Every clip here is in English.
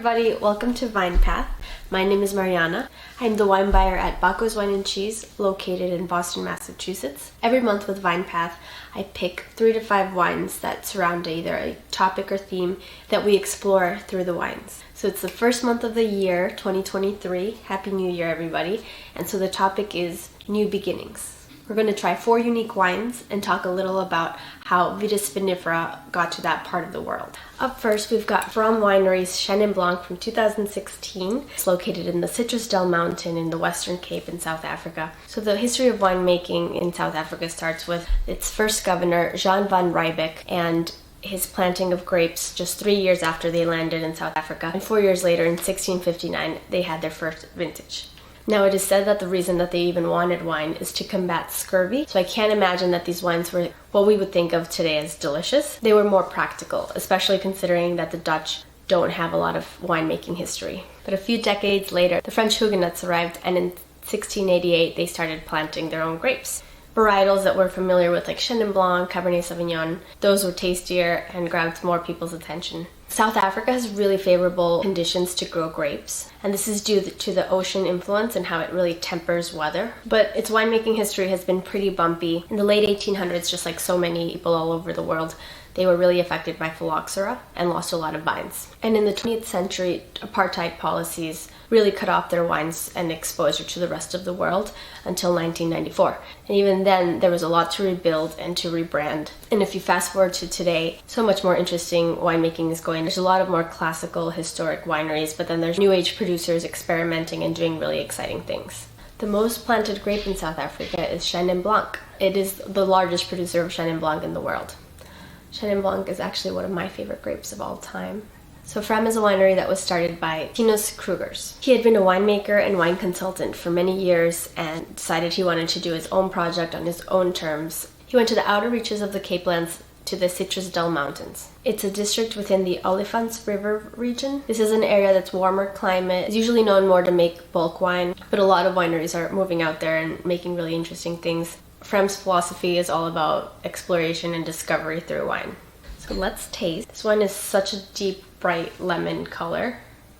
everybody, welcome to Vine Path. My name is Mariana. I'm the wine buyer at Baco's Wine and Cheese, located in Boston, Massachusetts. Every month with Vine Path, I pick 3 to 5 wines that surround either a topic or theme that we explore through the wines. So it's the first month of the year, 2023. Happy New Year, everybody. And so the topic is new beginnings. We're going to try 4 unique wines and talk a little about how vitis vinifera got to that part of the world. Up first, we've got Fram Winery's Chenin Blanc from 2016. It's located in the Citrusdal mountain in the Western Cape in South Africa. So the history of winemaking in South Africa starts with its first governor, Jan van Riebeeck, and his planting of grapes just 3 years after they landed in South Africa. And 4 years later, in 1659, they had their first vintage. Now, it is said that the reason that they even wanted wine is to combat scurvy, so I can't imagine that these wines were what we would think of today as delicious. They were more practical, especially considering that the Dutch don't have a lot of winemaking history. But a few decades later, the French Huguenots arrived, and in 1688 they started planting their own grapes. Varietals that we're familiar with, like Chenin Blanc, Cabernet Sauvignon, those were tastier and grabbed more people's attention. South Africa has really favorable conditions to grow grapes, and this is due to the ocean influence and how it really tempers weather. But its winemaking history has been pretty bumpy. In the late 1800s, just like so many people all over the world, they were really affected by phylloxera and lost a lot of vines. And in the 20th century, apartheid policies really cut off their wines and exposure to the rest of the world until 1994. And even then, there was a lot to rebuild and to rebrand. And if you fast forward to today, so much more interesting winemaking is going. There's a lot of more classical, historic wineries, but then there's new age producers experimenting and doing really exciting things. The most planted grape in South Africa is Chenin Blanc. It is the largest producer of Chenin Blanc in the world. Chenin Blanc is actually one of my favorite grapes of all time. So Fram is a winery that was started by Tinus Krugers. He had been a winemaker and wine consultant for many years and decided he wanted to do his own project on his own terms. He went to the outer reaches of the Cape Lands to the Citrusdal Mountains. It's a district within the Olifants River region. This is an area that's warmer climate. It's usually known more to make bulk wine, but a lot of wineries are moving out there and making really interesting things. Fram's philosophy is all about exploration and discovery through wine. So let's taste. This one is such a deep, bright lemon color,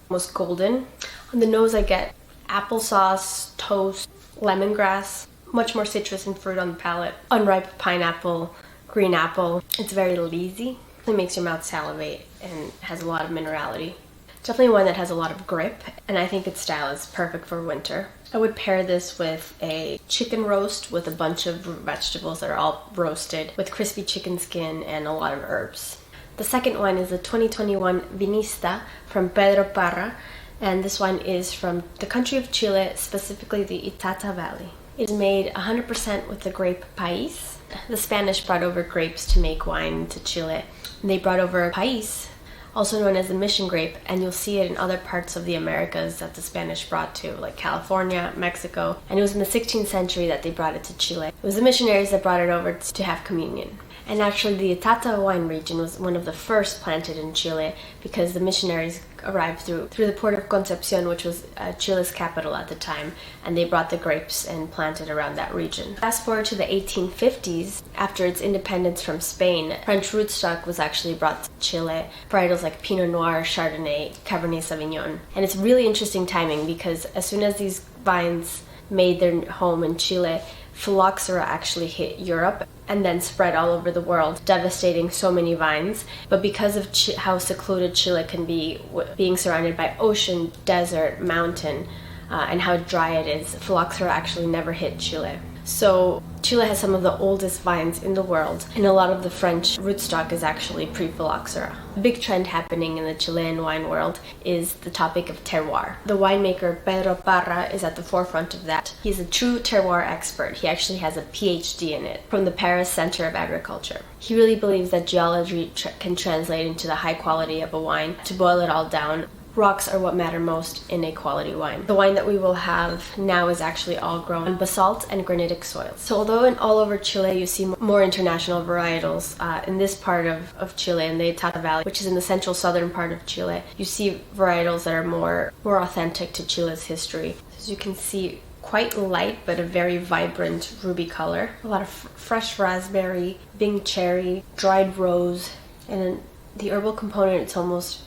almost golden. On the nose I get applesauce, toast, lemongrass, much more citrus and fruit on the palate, unripe pineapple, green apple. It's very lazy. It makes your mouth salivate and has a lot of minerality. Definitely one that has a lot of grip, and I think its style is perfect for winter. I would pair this with a chicken roast with a bunch of vegetables that are all roasted with crispy chicken skin and a lot of herbs. The second one is the 2021 Vinista from Pedro Parra, and this one is from the country of Chile, specifically the Itata Valley. It is made 100% with the grape Pais. The Spanish brought over grapes to make wine to Chile, and they brought over Pais, also known as the mission grape, and you'll see it in other parts of the Americas that the Spanish brought to, like California, Mexico, and it was in the 16th century that they brought it to Chile. It was the missionaries that brought it over to have communion. And actually the Itata wine region was one of the first planted in Chile because the missionaries arrived through the port of Concepcion, which was Chile's capital at the time, and they brought the grapes and planted around that region. Fast forward to the 1850s, after its independence from Spain, French rootstock was actually brought to Chile, varietals like Pinot Noir, Chardonnay, Cabernet Sauvignon. And it's really interesting timing because as soon as these vines made their home in Chile, phylloxera actually hit Europe and then spread all over the world, devastating so many vines. But because of how secluded Chile can be, being surrounded by ocean, desert, mountain, and how dry it is, phylloxera actually never hit Chile. So Chile has some of the oldest vines in the world, and a lot of the French rootstock is actually pre-phylloxera. A big trend happening in the Chilean wine world is the topic of terroir. The winemaker Pedro Parra is at the forefront of that. He's a true terroir expert. He actually has a PhD in it from the Paris Center of Agriculture. He really believes that geology can translate into the high quality of a wine. To boil it all down, rocks are what matter most in a quality wine. The wine that we will have now is actually all grown on basalt and granitic soils. So although all over Chile you see more international varietals, in this part of Chile, in the Itata Valley, which is in the central southern part of Chile, you see varietals that are more authentic to Chile's history. As you can see, quite light but a very vibrant ruby color. A lot of fresh raspberry, Bing cherry, dried rose, and the herbal component, it's almost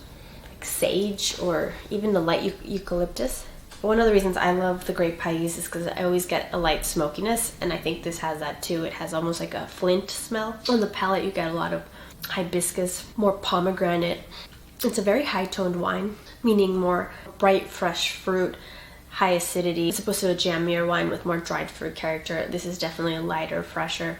sage or even the light eucalyptus. One of the reasons I love the grape Pais is because I always get a light smokiness, and I think this has that too. It has almost like a flint smell. On the palate you get a lot of hibiscus, more pomegranate. It's a very high-toned wine, meaning more bright, fresh fruit, high acidity. It's opposed to a jammier wine with more dried fruit character. This is definitely a lighter, fresher.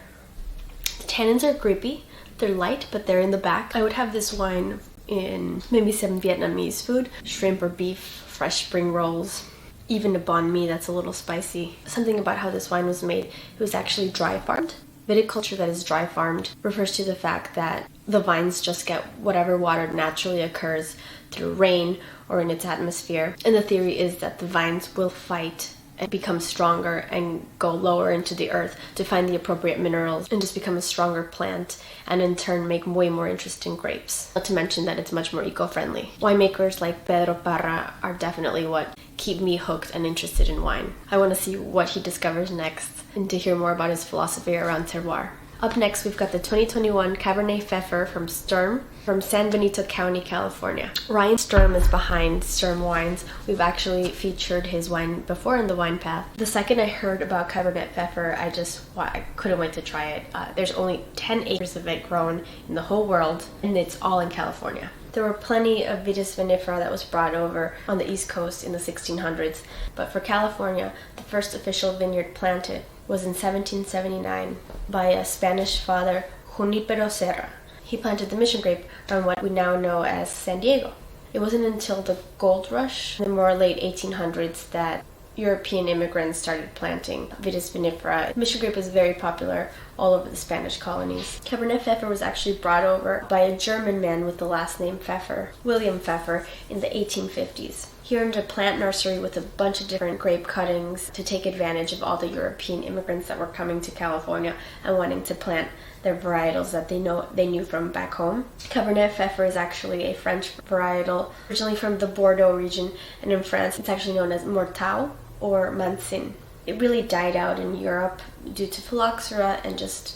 The tannins are grapey. They're light, but they're in the back. I would have this wine in maybe some Vietnamese food, shrimp or beef, fresh spring rolls, even a banh mi that's a little spicy. Something about how this wine was made, it was actually dry farmed. Viticulture that is dry farmed refers to the fact that the vines just get whatever water naturally occurs through rain or in its atmosphere. And the theory is that the vines will fight and become stronger and go lower into the earth to find the appropriate minerals and just become a stronger plant, and in turn make way more interesting grapes. Not to mention that it's much more eco-friendly. Winemakers like Pedro Parra are definitely what keep me hooked and interested in wine. I want to see what he discovers next and to hear more about his philosophy around terroir. Up next, we've got the 2021 Cabernet Pfeffer from Stirm from San Benito County, California. Ryan Stirm is behind Stirm Wines. We've actually featured his wine before in the Wine Path. The second I heard about Cabernet Pfeffer, I couldn't wait to try it. There's only 10 acres of it grown in the whole world, and it's all in California. There were plenty of vitis vinifera that was brought over on the East Coast in the 1600s, but for California, the first official vineyard planted was in 1779 by a Spanish father, Junipero Serra. He planted the mission grape on what we now know as San Diego. It wasn't until the gold rush in the more late 1800s that European immigrants started planting vitis vinifera. Mission grape is very popular all over the Spanish colonies. Cabernet Pfeffer was actually brought over by a German man with the last name Pfeffer, William Pfeffer, in the 1850s. He owned a plant nursery with a bunch of different grape cuttings to take advantage of all the European immigrants that were coming to California and wanting to plant their varietals that they knew from back home. Cabernet Pfeffer is actually a French varietal, originally from the Bordeaux region, and in France it's actually known as Morteau or Mansin. It really died out in Europe due to phylloxera and just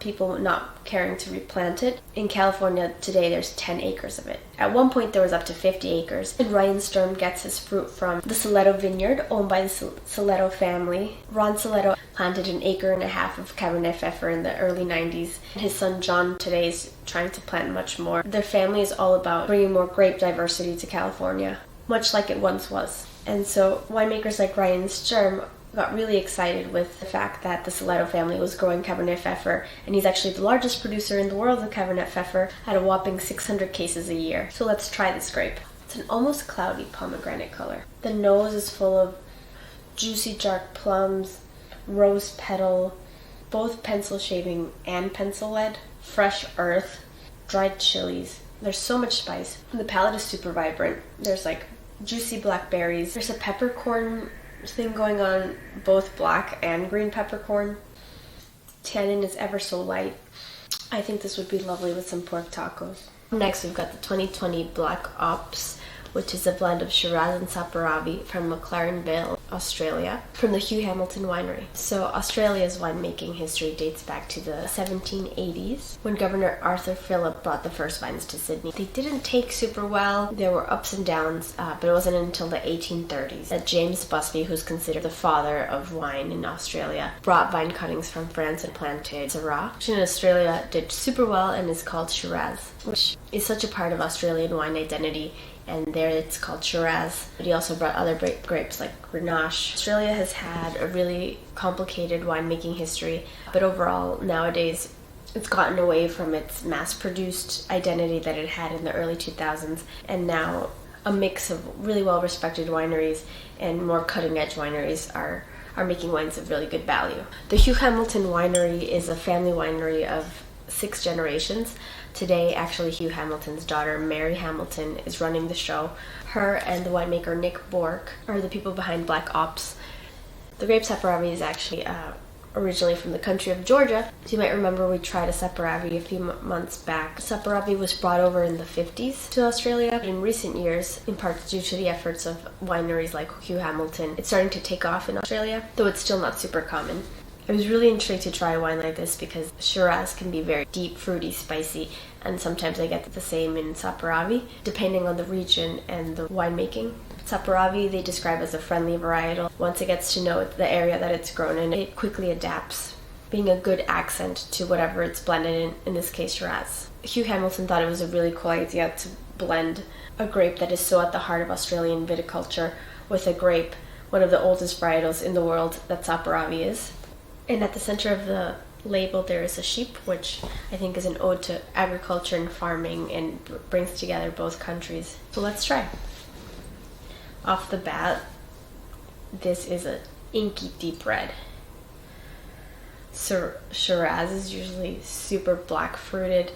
people not caring to replant it. In California today there's 10 acres of it. At one point there was up to 50 acres, and Ryan Stirm gets his fruit from the Soleto vineyard owned by the Soleto family. Ron Soleto planted 1.5 acres of Cabernet Pfeffer in the early 90s, and his son John today is trying to plant much more. Their family is all about bringing more grape diversity to California, much like it once was. And so winemakers like Ryan Stirm got really excited with the fact that the Soleto family was growing Cabernet Pfeffer, and he's actually the largest producer in the world of Cabernet Pfeffer at a whopping 600 cases a year. So let's try this grape. It's an almost cloudy pomegranate color. The nose is full of juicy dark plums, rose petal, both pencil shaving and pencil lead, fresh earth, dried chilies. There's so much spice. The palate is super vibrant. There's like juicy blackberries. There's a peppercorn thing going on, both black and green peppercorn. Tannin is ever so light. I think this would be lovely with some pork tacos. Next we've got the 2020 Black Ops, which is a blend of Shiraz and Saperavi from McLaren, Vale, Australia, from the Hugh Hamilton winery. So Australia's winemaking history dates back to the 1780s, when Governor Arthur Phillip brought the first vines to Sydney. They didn't take super well. There were ups and downs, but it wasn't until the 1830s that James Busby, who's considered the father of wine in Australia, brought vine cuttings from France and planted Syrah, which in Australia did super well and is called Shiraz, which is such a part of Australian wine identity. And there it's called Shiraz. But he also brought other grapes like Grenache. Australia has had a really complicated winemaking history, but overall nowadays it's gotten away from its mass-produced identity that it had in the early 2000s, and now a mix of really well-respected wineries and more cutting-edge wineries are making wines of really good value. The Hugh Hamilton winery is a family winery of 6 generations. Today, actually, Hugh Hamilton's daughter, Mary Hamilton, is running the show. Her and the winemaker Nick Bork are the people behind Black Ops. The grape Saperavi is actually originally from the country of Georgia. So you might remember we tried a Saperavi a few months back. Saperavi was brought over in the 50s to Australia, but in recent years, in part due to the efforts of wineries like Hugh Hamilton, it's starting to take off in Australia, though it's still not super common. I was really intrigued to try a wine like this because Shiraz can be very deep, fruity, spicy, and sometimes I get the same in Saperavi, depending on the region and the winemaking. Saperavi they describe as a friendly varietal. Once it gets to know the area that it's grown in, it quickly adapts, being a good accent to whatever it's blended in this case Shiraz. Hugh Hamilton thought it was a really cool idea to blend a grape that is so at the heart of Australian viticulture with a grape, one of the oldest varietals in the world that Saperavi is. And at the center of the label there is a sheep, which I think is an ode to agriculture and farming and brings together both countries. So let's try. Off the bat, this is an inky deep red. Shiraz is usually super black fruited,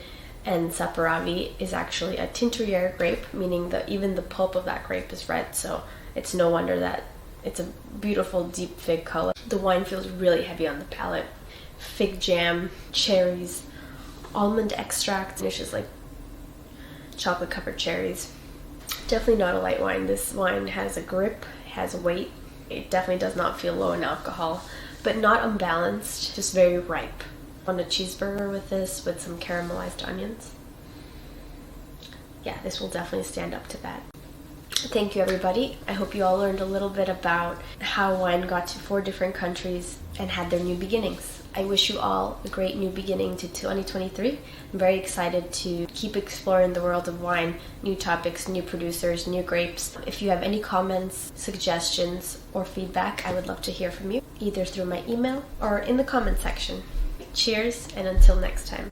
and Saperavi is actually a teinturière grape, meaning that even the pulp of that grape is red, so it's no wonder that it's a beautiful deep fig color. The wine feels really heavy on the palate. Fig jam, cherries, almond extract, finishes like chocolate covered cherries. Definitely not a light wine. This wine has a grip, has weight. It definitely does not feel low in alcohol, but not unbalanced, just very ripe. On a cheeseburger with this, with some caramelized onions. Yeah, this will definitely stand up to that. Thank you everybody. I hope you all learned a little bit about how wine got to 4 different countries and had their new beginnings. I wish you all a great new beginning to 2023. I'm very excited to keep exploring the world of wine, new topics, new producers, new grapes. If you have any comments, suggestions, or feedback, I would love to hear from you, either through my email or in the comment section. Cheers, and until next time.